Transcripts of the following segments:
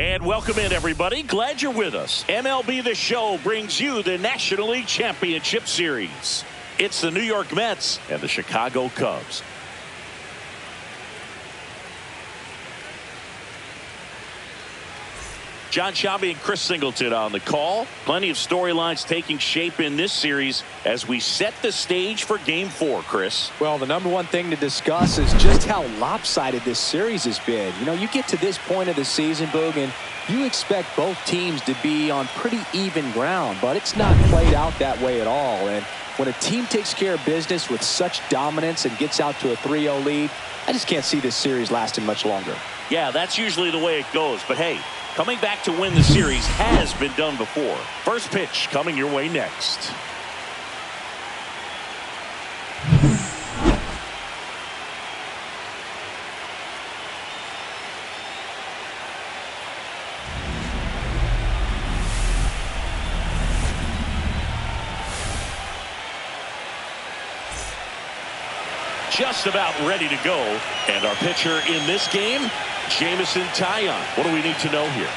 And welcome in, everybody. Glad you're with us. MLB The Show brings you the National League Championship Series. It's the New York Mets and the Chicago Cubs. John Sciambi and Chris Singleton on the call. Plenty of storylines taking shape in this series as we set the stage for Game 4, Chris. Well, the number one thing to discuss is just how lopsided this series has been. You know, you get to this point of the season, Boog, and you expect both teams to be on pretty even ground, but it's not played out that way at all. And when a team takes care of business with such dominance and gets out to a 3-0 lead, I just can't see this series lasting much longer. Yeah, that's usually the way it goes. But hey, coming back to win the series has been done before. First pitch coming your way next. Just about ready to go. And our pitcher in this game, Jameson Taillon. What do we need to know here?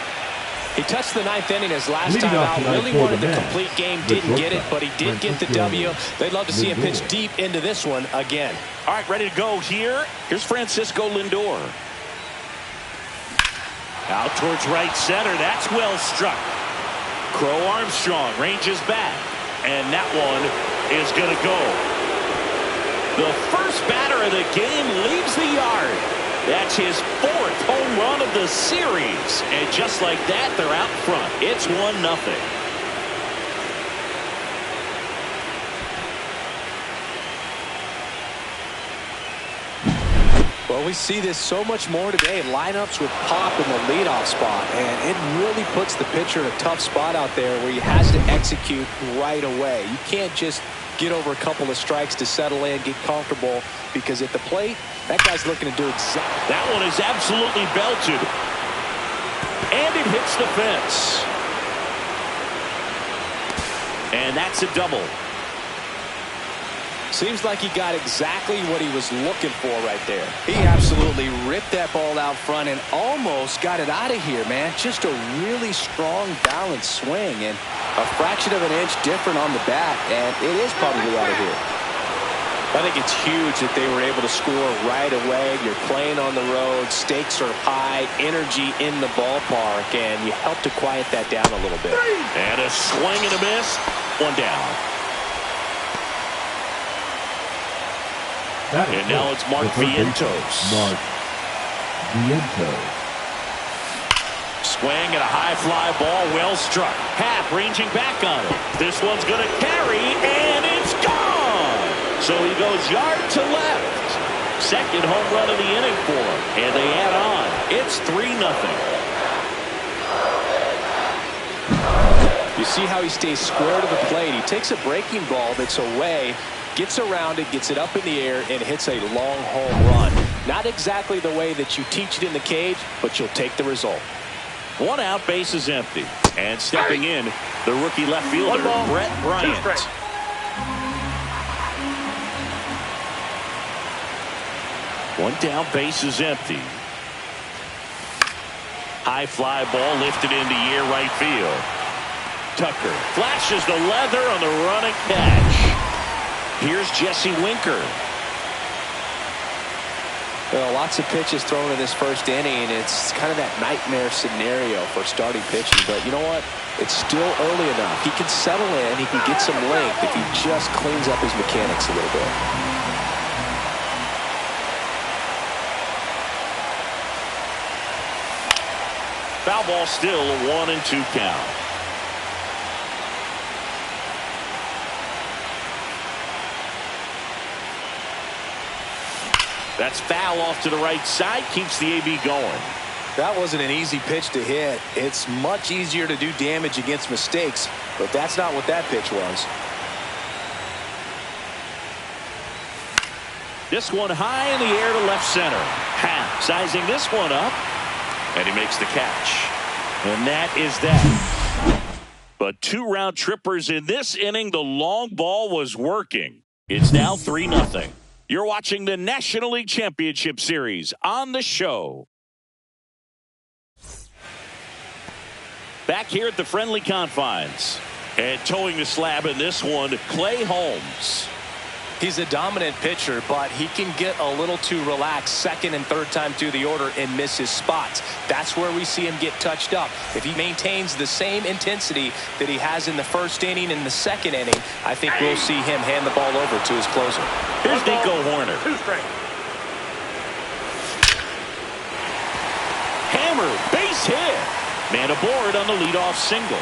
He touched the ninth inning his last time out. Really wanted the complete game. Didn't get it, but he did get the W. They'd love to see him pitch deep into this one again. All right, ready to go here. Here's Francisco Lindor. Out towards right center. That's well struck. Crow Armstrong ranges back. And that one is going to go. The first batter of the game leaves the yard. That's his fourth home run of the series. And just like that, they're out front. It's 1-0. Well, we see this so much more today. Lineups with pop in the leadoff spot. And it really puts the pitcher in a tough spot out there where he has to execute right away. You can't just get over a couple of strikes to settle in, get comfortable, because at the plate, that guy's looking to do exactly. That one is absolutely belted. And it hits the fence. And that's a double. Seems like he got exactly what he was looking for right there. He absolutely ripped that ball out front and almost got it out of here, man. Just a really strong, balanced swing, and a fraction of an inch different on the bat, and it is probably out of here. I think it's huge that they were able to score right away. You're playing on the road, stakes are high, energy in the ballpark, and you help to quiet that down a little bit. And a swing and a miss. One down. And now it's Mark Vientos. Mark Vientos. Swing and a high fly ball, well struck. Happ ranging back on it. This one's going to carry, and it's gone. So he goes yard to left. Second home run of the inning for him. And they add on. It's 3-0. You see how he stays square to the plate. He takes a breaking ball that's away, gets around it, gets it up in the air, and hits a long home run. Not exactly the way that you teach it in the cage, but you'll take the result. One out, base is empty. And stepping in, the rookie left fielder, Brett Bryant. One down, base is empty. High fly ball lifted into air right field. Tucker flashes the leather on the running catch. Here's Jesse Winker. Well, lots of pitches thrown in this first inning. It's kind of that nightmare scenario for starting pitching. But you know what? It's still early enough. He can settle in. He can get some length if he just cleans up his mechanics a little bit. Foul ball still a 1-2 count. That's foul off to the right side. Keeps the AB going. That wasn't an easy pitch to hit. It's much easier to do damage against mistakes, but that's not what that pitch was. This one high in the air to left center. Happ sizing this one up, and he makes the catch. And that is that. But 2 round trippers in this inning. The long ball was working. It's now 3-0. You're watching the National League Championship Series on the show. Back here at the friendly confines. And towing the slab in this one, Clay Holmes. He's a dominant pitcher, but he can get a little too relaxed second and third time through the order and miss his spots. That's where we see him get touched up. If he maintains the same intensity that he has in the first inning and the second inning, I think we'll see him hand the ball over to his closer. Here's Nico Horner. Hammer, base hit. Man aboard on the leadoff single.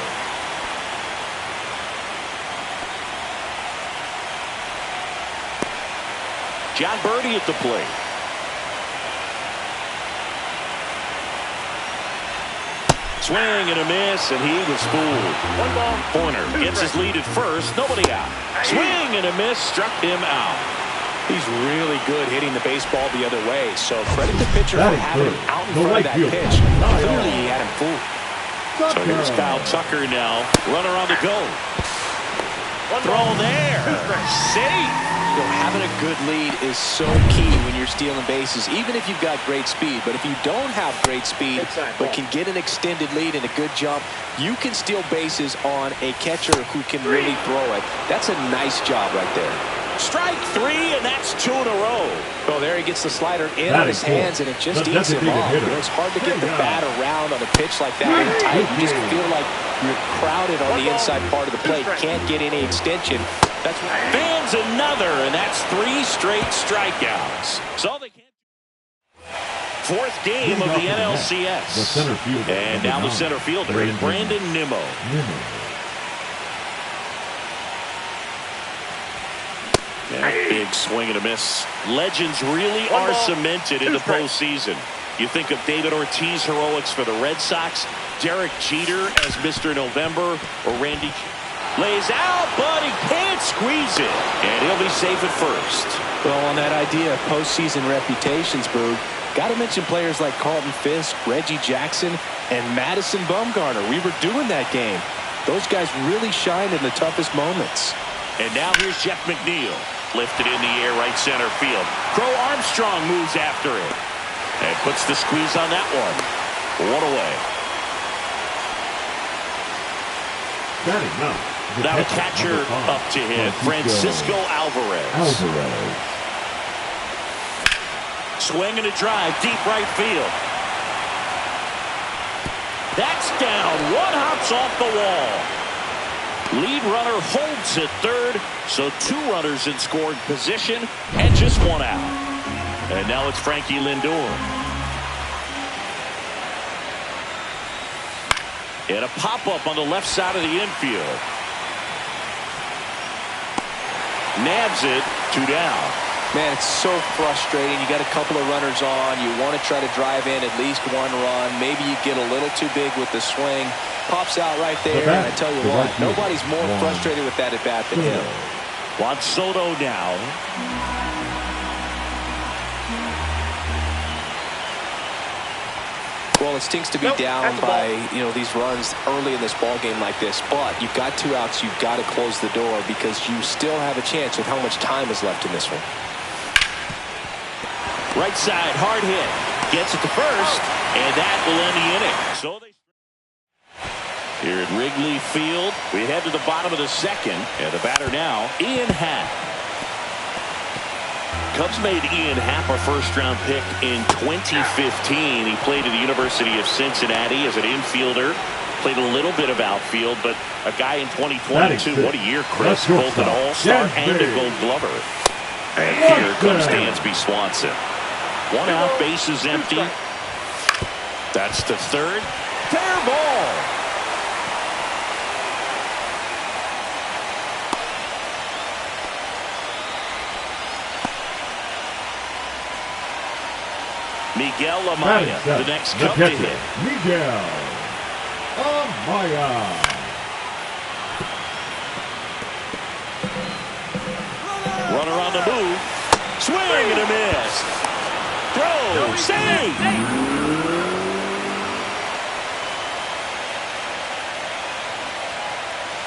John Birdie at the plate. Swing and a miss, and he was fooled. Horner gets his lead at first. Nobody out. Swing and a miss, struck him out. He's really good hitting the baseball the other way, so credit the pitcher for having him out in front of that pitch. Clearly, he had him fooled. So here's Kyle Tucker now. Runner on the go. Throw there. Safe. Having a good lead is so key when you're stealing bases, even if you've got great speed. But if you don't have great speed but can get an extended lead and a good jump, you can steal bases on a catcher who can really throw it. That's a nice job right there. Strike three, and that's 2 in a row. Oh, there he gets the slider in on his hands, and it just eats him off. It's hard to get the bat around on a pitch like that and tight. You just feel like you're crowded on the inside part of the plate. Can't get any extension. That's fans another, and that's 3 straight strikeouts. So they can't. Fourth game of the NLCS. The center fielder. And now the center fielder, Brandon Nimmo. Big swing and a miss. Legends really are cemented in the postseason. You think of David Ortiz heroics for the Red Sox, Derek Jeter as Mr. November, or Randy lays out, but he can't squeeze it. And he'll be safe at first. Well, on that idea of postseason reputations, Boog, got to mention players like Carlton Fisk, Reggie Jackson, and Madison Bumgarner. We were doing that game. Those guys really shined in the toughest moments. And now here's Jeff McNeil. Lifted in the air, right center field. Crow Armstrong moves after it. And puts the squeeze on that one. 1 away. Now the catcher up to hit, Francisco Alvarez. Swing and a drive, deep right field. That's down. 1 hops off the wall. Lead runner holds at third, so 2 runners in scoring position and just 1 out. And now it's Frankie Lindor. And a pop-up on the left side of the infield. Nabs it, 2 down. Man, it's so frustrating. You got a couple of runners on. You want to try to drive in at least 1 run. Maybe you get a little too big with the swing. Pops out right there, and I tell you what, nobody's more frustrated with that at bat than him. Juan Soto now. Well, it stinks to be down by these runs early in this ball game like this, but you've got 2 outs. You've got to close the door because you still have a chance with how much time is left in this one. Right side, hard hit. Gets it to first, and that will end the inning. So they here at Wrigley Field, we head to the bottom of the second, and the batter now, Ian Happ. Cubs made Ian Happ a first-round pick in 2015. He played at the University of Cincinnati as an infielder. Played a little bit of outfield, but a guy in 2022. What a year, Chris. Both an all-star and a gold glover. And here comes Dansby Swanson. 1 out, bases empty. That's the third. Fair ball. Miguel Amaya, the next Cub to hit. Miguel Amaya. Runner on the move. Swing and a miss. Throw. Save.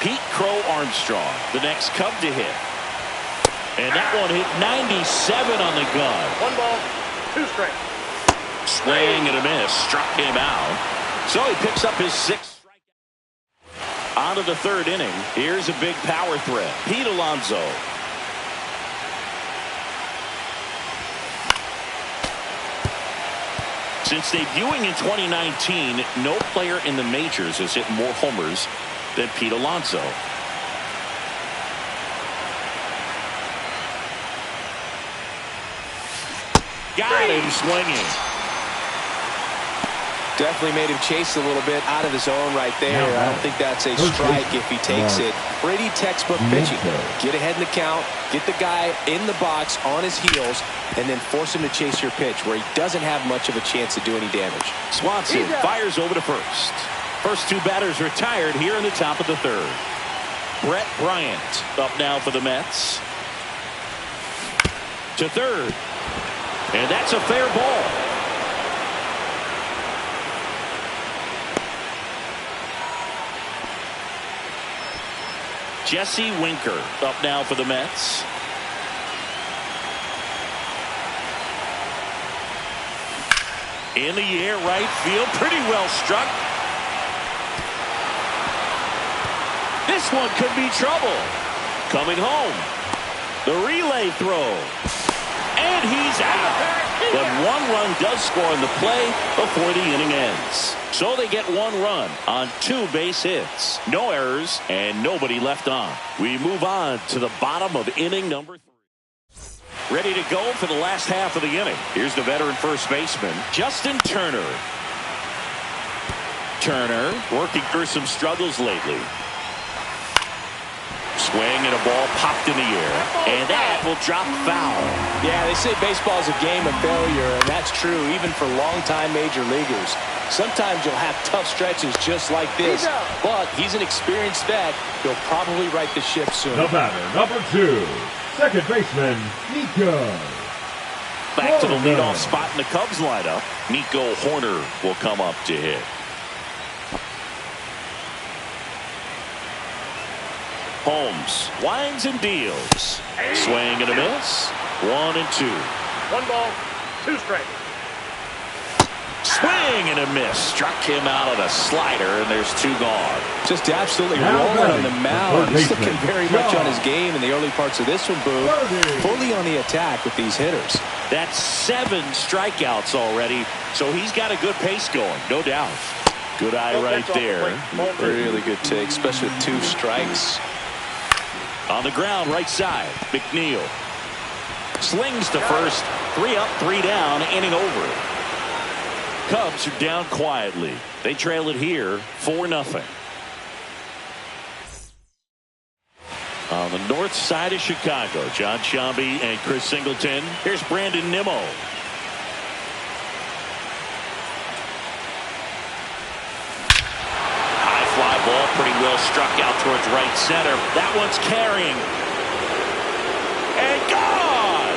Pete Crow Armstrong, the next Cub to hit. And that one hit 97 on the gun. 1 ball, 2 strikes. Swing and a miss. Struck him out. So he picks up his 6th. down to the third inning. Here's a big power threat. Pete Alonso. Since debuting in 2019, no player in the majors has hit more homers than Pete Alonso. Got him swinging. Definitely made him chase a little bit out of his zone right there. I don't think that's a strike if he takes it. Pretty textbook pitching. Get ahead in the count, get the guy in the box on his heels, and then force him to chase your pitch where he doesn't have much of a chance to do any damage. Swanson fires over to first. First two batters retired here in the top of the third. Brett Bryant up now for the Mets. To third. And that's a fair ball. Jesse Winker up now for the Mets. In the air, right field, pretty well struck. This one could be trouble. Coming home. The relay throw. And he's out. But one run does score in the play before the inning ends. So they get one run on 2 base hits. No errors and nobody left on. We move on to the bottom of inning number 3. Ready to go for the last half of the inning. Here's the veteran first baseman, Justin Turner. Turner working through some struggles lately. Swing and a ball popped in the air. And that will drop foul. Yeah, they say baseball is a game of failure, and that's true even for longtime major leaguers. Sometimes you'll have tough stretches just like this, but he's an experienced vet. He'll probably right the ship soon. The batter, number 2, second baseman, Nico. Back to the leadoff spot in the Cubs lineup. Nico Horner will come up to hit. Holmes winds and deals. Swing and a miss. 1 and 2. 1 ball, 2 strikes. Swing and a miss. Struck him out of the slider, and there's 2 gone. Just absolutely rolling on the mound. He's looking very much on his game in the early parts of this one, Boo. Fully on the attack with these hitters. That's 7 strikeouts already, so he's got a good pace going, no doubt. Good eye right there. Really good take, especially with 2 strikes. On the ground, right side, McNeil. Slings to first. 3 up, 3 down, inning over. Cubs are down quietly. They trail it here 4-0. On the north side of Chicago, John Shambi and Chris Singleton. Here's Brandon Nimmo. Ball pretty well struck out towards right center. That one's carrying. And gone!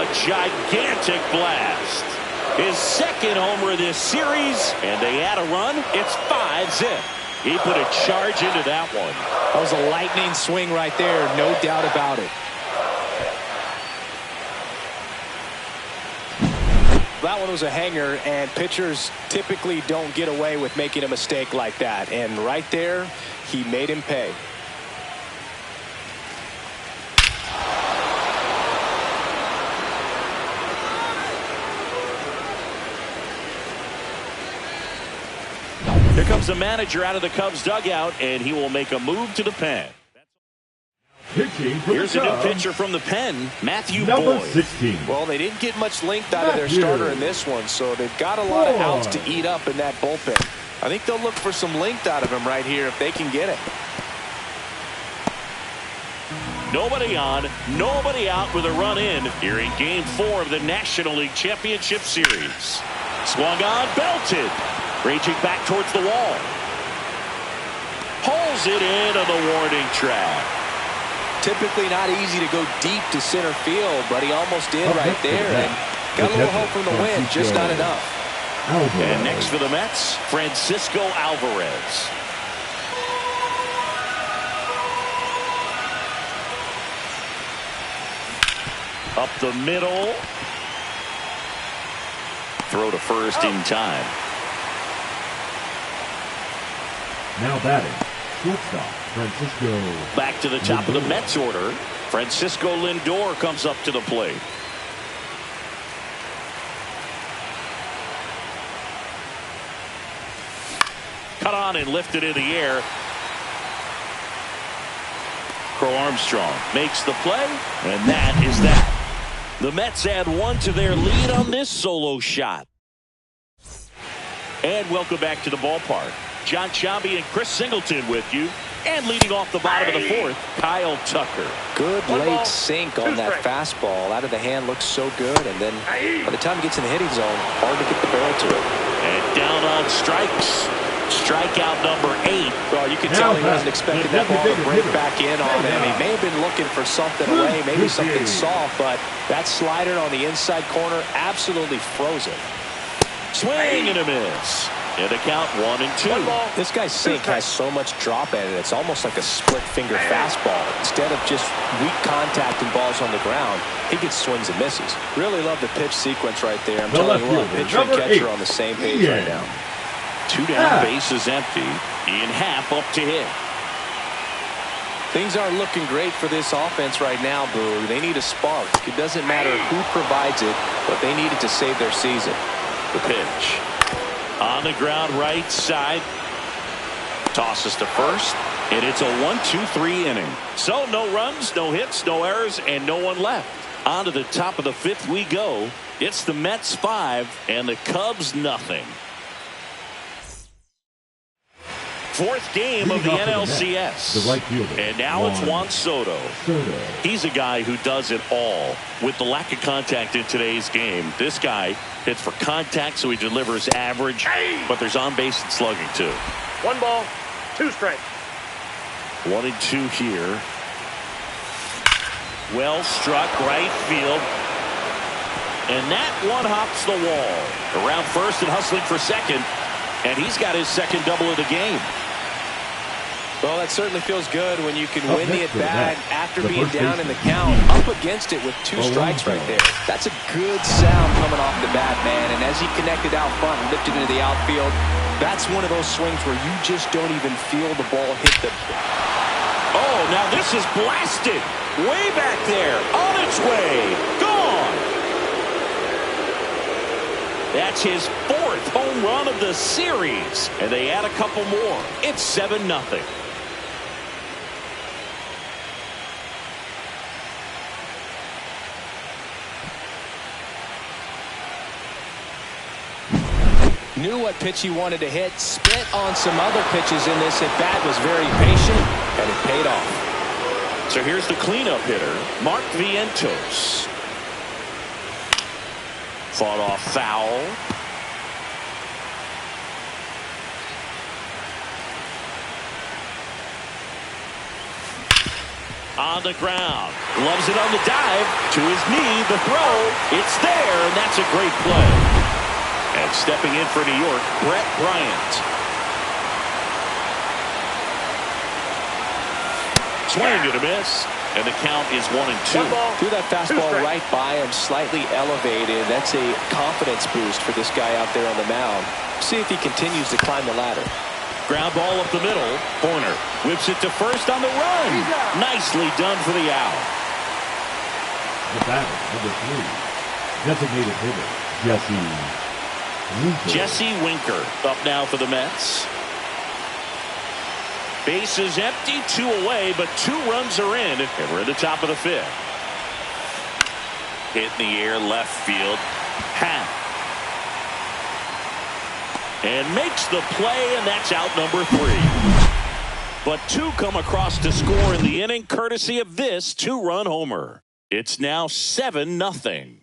A gigantic blast. His second homer of this series. And they add a run. It's 5-zip. He put a charge into that one. That was a lightning swing right there. No doubt about it. That one was a hanger, and pitchers typically don't get away with making a mistake like that. And right there, he made him pay. Here comes the manager out of the Cubs dugout, and he will make a move to the pen. Here's a new pitcher from the pen, Matthew Boyd. 16. Well, they didn't get much length out of their starter in this one, so they've got a lot of outs to eat up in that bullpen. I think they'll look for some length out of him right here if they can get it. Nobody on, nobody out with a run in here in Game 4 of the National League Championship Series. Swung on, belted. Reaching back towards the wall. Pulls it into the warning track. Typically not easy to go deep to center field, but he almost did right there. And got a little help from the wind, just not enough. And next for the Mets, Francisco Alvarez. Up the middle. Throw to first in time. Now batting, shortstop, Francisco. Back to the top of the Mets order. Francisco Lindor comes up to the plate. Cut on and lifted in the air. Crow Armstrong makes the play, and that is that. The Mets add one to their lead on this solo shot. And welcome back to the ballpark. John Sciambi and Chris Singleton with you. And leading off the bottom of the fourth, Kyle Tucker. Good late sink on that fastball. Out of the hand, looks so good. And then by the time he gets in the hitting zone, hard to get the barrel to it. And down on strikes. Strikeout number 8. Well, you can tell he wasn't expecting that ball to break back in on him. He may have been looking for something away, maybe something soft, but that slider on the inside corner absolutely froze it. Swing and a miss. And the count 1-2. This guy's sink has so much drop in it. It's almost like a split finger fastball. Instead of just weak contact and balls on the ground, he gets swings and misses. Really love the pitch sequence right there. I'm telling you what, pitcher and catcher on the same page right now. 2 down, base is empty. Ian Happ up to hit. Things aren't looking great for this offense right now, Boo. They need a spark. It doesn't matter who provides it, but they need it to save their season. The pitch. On the ground right side. Tosses to first. And it's a 1-2-3 inning. So no runs, no hits, no errors, and no one left. On to the top of the 5th we go. It's the Mets 5 and the Cubs nothing. 4th game of the NLCS. The right fielder. And now it's Juan Soto. He's a guy who does it all. With the lack of contact in today's game, this guy hits for contact, so he delivers average, but there's on base and slugging too. 1 ball, 2 strikes. 1-2 here. Well struck right field. And that one hops the wall. Around first and hustling for second. And he's got his second double of the game. Well, that certainly feels good when you can win the at-bat after being down in the count, up against it with 2 strikes right there. That's a good sound coming off the bat, man. And as he connected out front and lifted into the outfield, that's one of those swings where you just don't even feel the ball hit the... Oh, now this is blasted. Way back there. On its way. Gone. That's his 4th home run of the series. And they add a couple more. It's 7-0. Knew what pitch he wanted to hit, spit on some other pitches in this at-bat, was very patient, and it paid off. So here's the cleanup hitter, Mark Vientos. Fought off foul. On the ground. Gloves it on the dive. To his knee, the throw. It's there, and that's a great play. And stepping in for New York, Brett Bryant. Swing and a miss. And the count is 1-2. Threw that fastball right by him, slightly elevated. That's a confidence boost for this guy out there on the mound. See if he continues to climb the ladder. Ground ball up the middle. Corner. Whips it to first on the run. Nicely done for the out. The batter, number 3. Designated hitter, Jesse Winker up now for the Mets. Base is empty, 2 away, but 2 runs are in, and we're at the top of the 5th. Hit in the air, left field. Happ. And makes the play, and that's out number 3. But 2 come across to score in the inning, courtesy of this 2-run homer. It's now 7-0.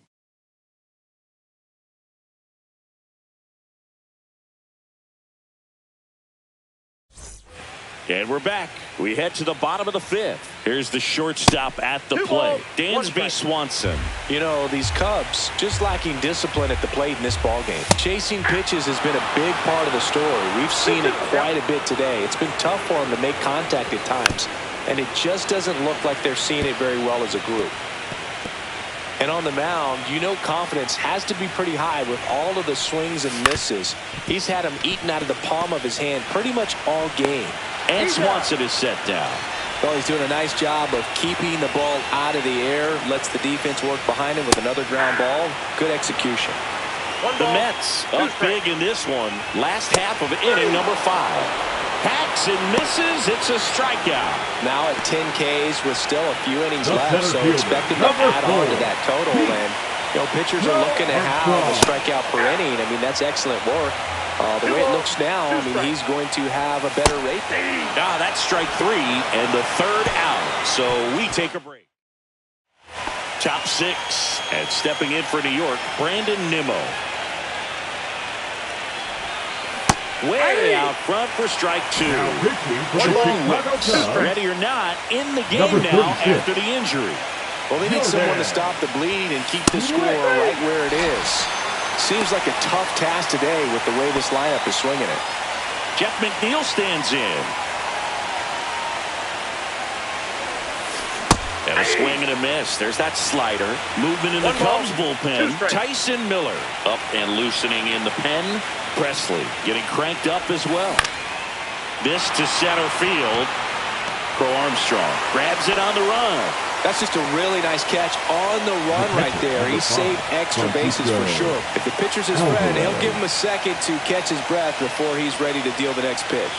And we're back. We head to the bottom of the 5th. Here's the shortstop at the plate, Dansby Swanson. You know, these Cubs just lacking discipline at the plate in this ballgame. Chasing pitches has been a big part of the story. We've seen it quite a bit today. It's been tough for them to make contact at times, and it just doesn't look like they're seeing it very well as a group. And on the mound, you know confidence has to be pretty high with all of the swings and misses. He's had them eaten out of the palm of his hand pretty much all game. And Swanson is set down. Well, he's doing a nice job of keeping the ball out of the air. Lets the defense work behind him with another ground ball. Good execution. The Mets up big in this one. Last half of inning number 5. Hacks and misses. It's a strikeout. Now at 10 Ks with still a few innings left, so expect him to add on to that total. And, you know, pitchers are looking to have a strikeout per inning. I mean, that's excellent work. The way it looks now, I mean, he's going to have a better rate there. That's strike 3 and the 3rd out. So we take a break. Top 6 and stepping in for New York, Brandon Nimmo. Way out front for strike 2. Ready or not, in the game now after the injury. Well, they need someone to stop the bleed and keep the score right where it is. Seems like a tough task today with the way this lineup is swinging it. Jeff McNeil stands in. And a swing and a miss. There's that slider. Movement in the Cubs bullpen. Tyson Miller up and loosening in the pen. Presley getting cranked up as well. This to center field. Crow Armstrong grabs it on the run. That's just a really nice catch on the run right there. He saved extra bases for sure. If the pitcher's his friend, he'll give him a second to catch his breath before he's ready to deal the next pitch.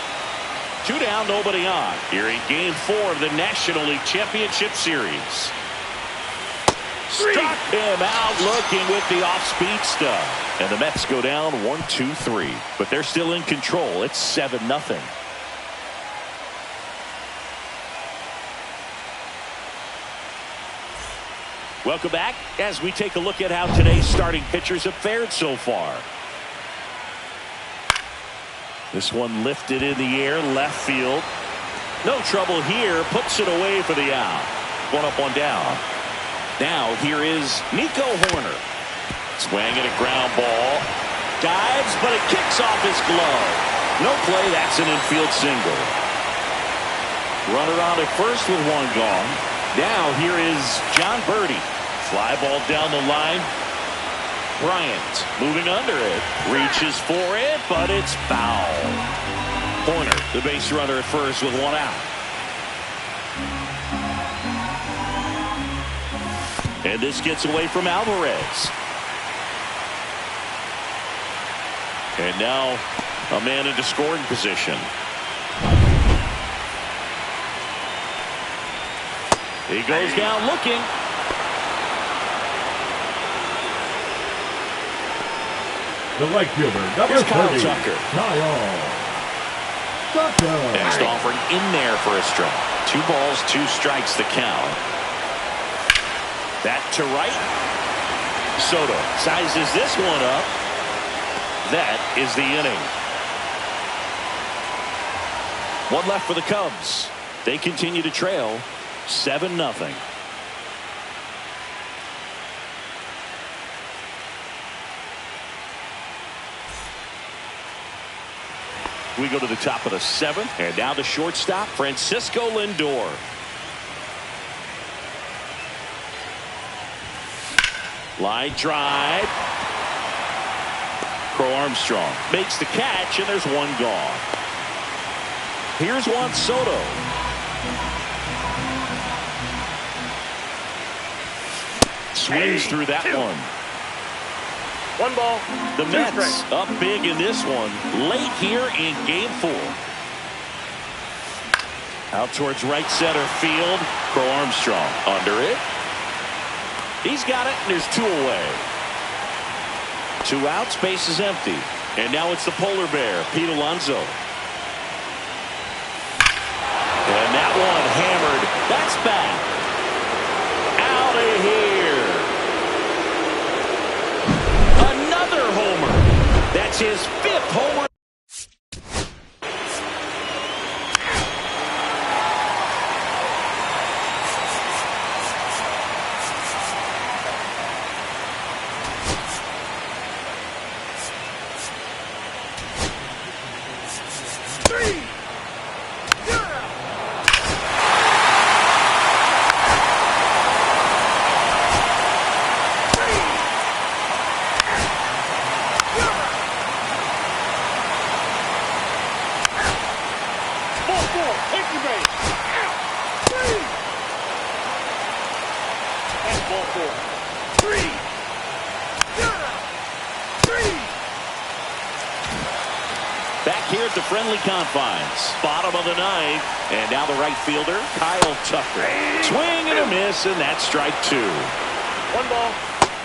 2 down, nobody on. Here in Game 4 of the National League Championship Series. Struck him out looking with the off-speed stuff. And the Mets go down 1-2-3. But they're still in control. It's 7-0. Welcome back as we take a look at how today's starting pitchers have fared so far. This one lifted in the air, left field. No trouble here. Puts it away for the out. 1 up, 1 down. Now here is Nico Hoerner. Swing at a ground ball. Dives, but it kicks off his glove. No play. That's an infield single. Runner on at first with 1 gone. Now here is John Birdie. Fly ball down the line. Bryant moving under it. Reaches for it, but it's foul. Hoerner, the base runner at first with 1 out. And this gets away from Alvarez. And now a man into scoring position. He goes down looking. The right fielder, number 30, Kyle Tucker. Next offering in there for a strike. 2 balls, 2 strikes the count. That to right. Soto sizes this one up. That is the inning. 1 left for the Cubs. They continue to trail 7-0. We go to the top of the 7th, and now the shortstop, Francisco Lindor. Line drive. Crow Armstrong makes the catch, and there's 1 gone. Here's Juan Soto. Swings through that one. 1 ball. The Mets up big in this one late here in Game 4. Out towards right center field. Crow Armstrong under it. He's got it, and there's 2 away. 2 out, space is empty. And now it's the polar bear, Pete Alonso. And that one hammered. That's back. Out of here. Another homer. That's his 5th homer. Back here at the friendly confines. Bottom of the ninth. And now the right fielder, Kyle Tucker. Swing and a miss, and that's strike two. 1 ball,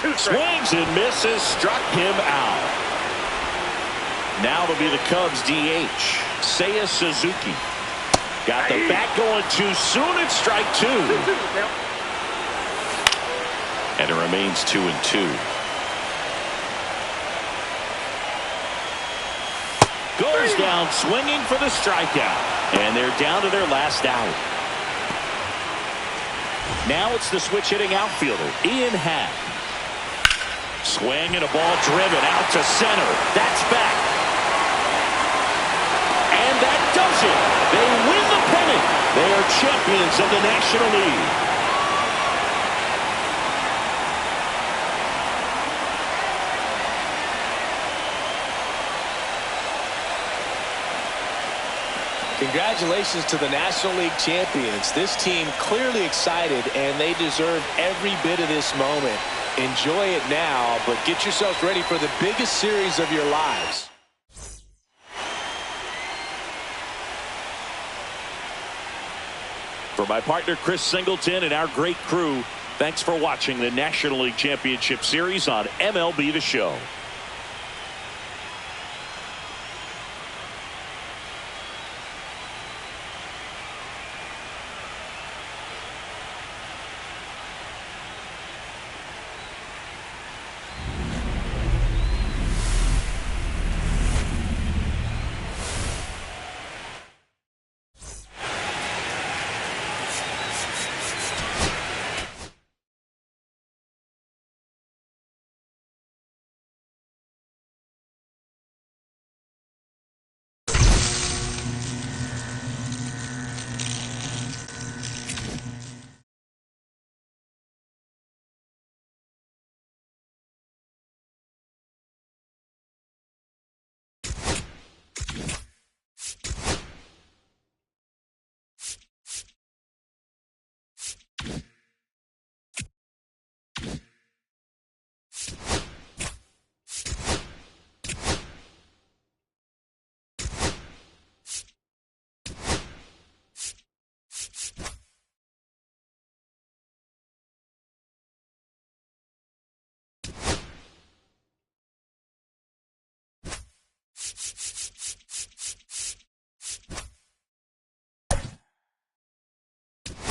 2 strikes. Swings and misses, struck him out. Now it'll be the Cubs DH, Seiya Suzuki. Got the bat going too soon. It's strike two. And it remains 2-2. Goes down swinging for the strikeout. And they're down to their last out. Now it's the switch hitting outfielder, Ian Happ. Swing and a ball driven out to center. That's back. And that does it. They win the pennant. They are champions of the National League. Congratulations to the National League champions. This team clearly excited, and they deserve every bit of this moment. Enjoy it now, but get yourselves ready for the biggest series of your lives. For my partner Chris Singleton and our great crew, thanks for watching the National League Championship Series on MLB The Show.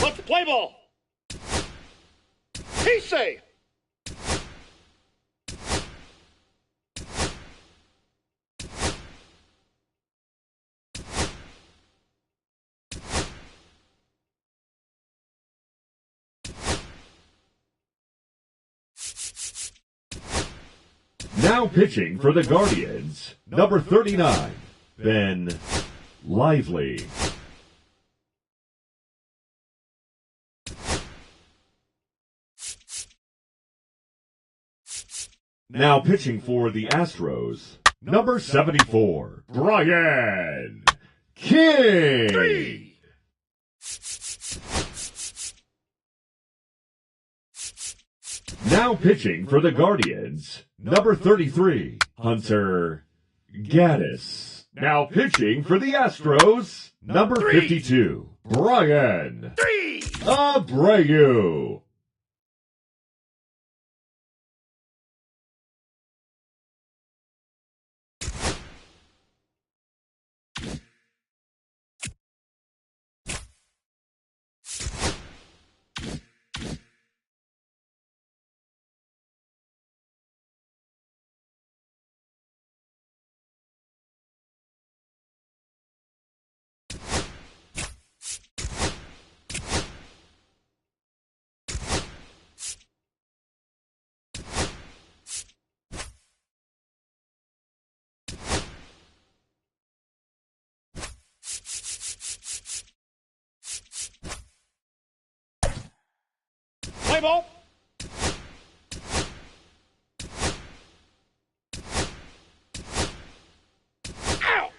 Let's play ball. He's safe. Now pitching for the Guardians, number 39, Ben Lively. Now pitching for the Astros, number 74, Brian King. 3. Now pitching for the Guardians, number 33, Hunter Gaddis. Now pitching for the Astros, number 52, Brian 3. Abreu. Play ball. Ow.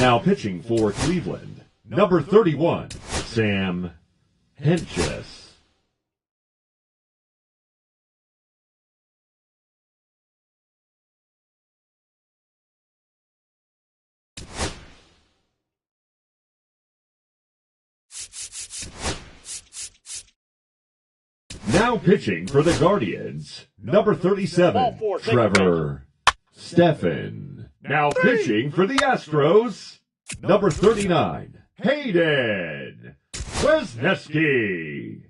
Now pitching for Cleveland, number 31, Sam Hentges. Now pitching for the Guardians, number 37, Trevor Stephan. Now pitching for the Astros, number 39, Hayden Wesneski.